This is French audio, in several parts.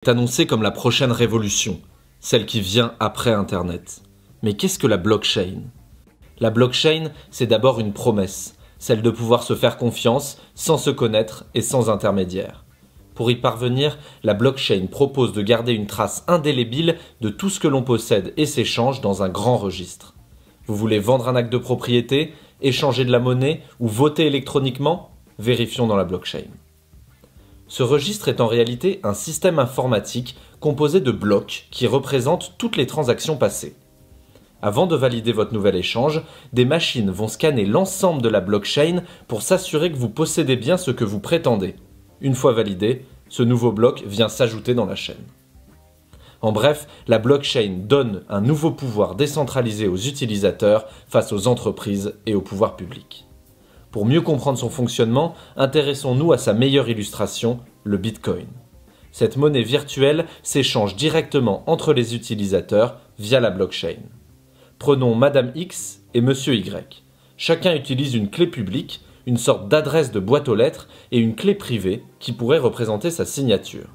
Est annoncée comme la prochaine révolution, celle qui vient après Internet. Mais qu'est-ce que la blockchain? La blockchain, c'est d'abord une promesse, celle de pouvoir se faire confiance sans se connaître et sans intermédiaire. Pour y parvenir, la blockchain propose de garder une trace indélébile de tout ce que l'on possède et s'échange dans un grand registre. Vous voulez vendre un acte de propriété, échanger de la monnaie ou voter électroniquement? Vérifions dans la blockchain. Ce registre est en réalité un système informatique composé de blocs qui représentent toutes les transactions passées. Avant de valider votre nouvel échange, des machines vont scanner l'ensemble de la blockchain pour s'assurer que vous possédez bien ce que vous prétendez. Une fois validé, ce nouveau bloc vient s'ajouter dans la chaîne. En bref, la blockchain donne un nouveau pouvoir décentralisé aux utilisateurs face aux entreprises et au pouvoir public. Pour mieux comprendre son fonctionnement, intéressons-nous à sa meilleure illustration, le Bitcoin. Cette monnaie virtuelle s'échange directement entre les utilisateurs via la blockchain. Prenons Madame X et Monsieur Y. Chacun utilise une clé publique, une sorte d'adresse de boîte aux lettres et une clé privée qui pourrait représenter sa signature.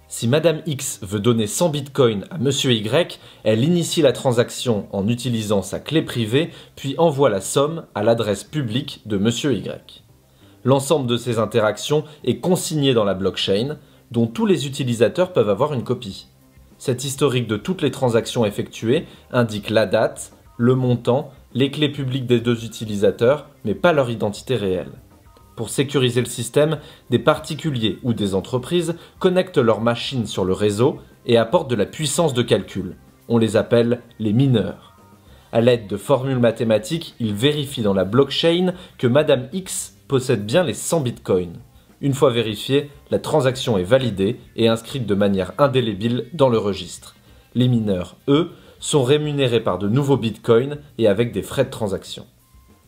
Si Madame X veut donner 100 bitcoins à Monsieur Y, elle initie la transaction en utilisant sa clé privée, puis envoie la somme à l'adresse publique de Monsieur Y. L'ensemble de ces interactions est consigné dans la blockchain, dont tous les utilisateurs peuvent avoir une copie. Cet historique de toutes les transactions effectuées indique la date, le montant, les clés publiques des deux utilisateurs, mais pas leur identité réelle. Pour sécuriser le système, des particuliers ou des entreprises connectent leurs machines sur le réseau et apportent de la puissance de calcul. On les appelle les mineurs. À l'aide de formules mathématiques, ils vérifient dans la blockchain que Madame X possède bien les 100 bitcoins. Une fois vérifiée, la transaction est validée et inscrite de manière indélébile dans le registre. Les mineurs, eux, sont rémunérés par de nouveaux bitcoins et avec des frais de transaction.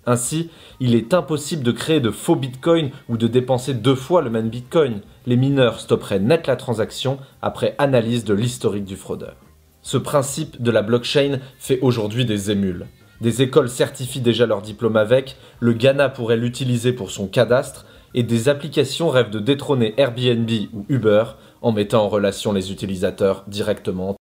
Ainsi, il est impossible de créer de faux bitcoins ou de dépenser 2 fois le même bitcoin. Les mineurs stopperaient net la transaction après analyse de l'historique du fraudeur. Ce principe de la blockchain fait aujourd'hui des émules. Des écoles certifient déjà leur diplôme avec, le Ghana pourrait l'utiliser pour son cadastre, et des applications rêvent de détrôner Airbnb ou Uber en mettant en relation les utilisateurs directement.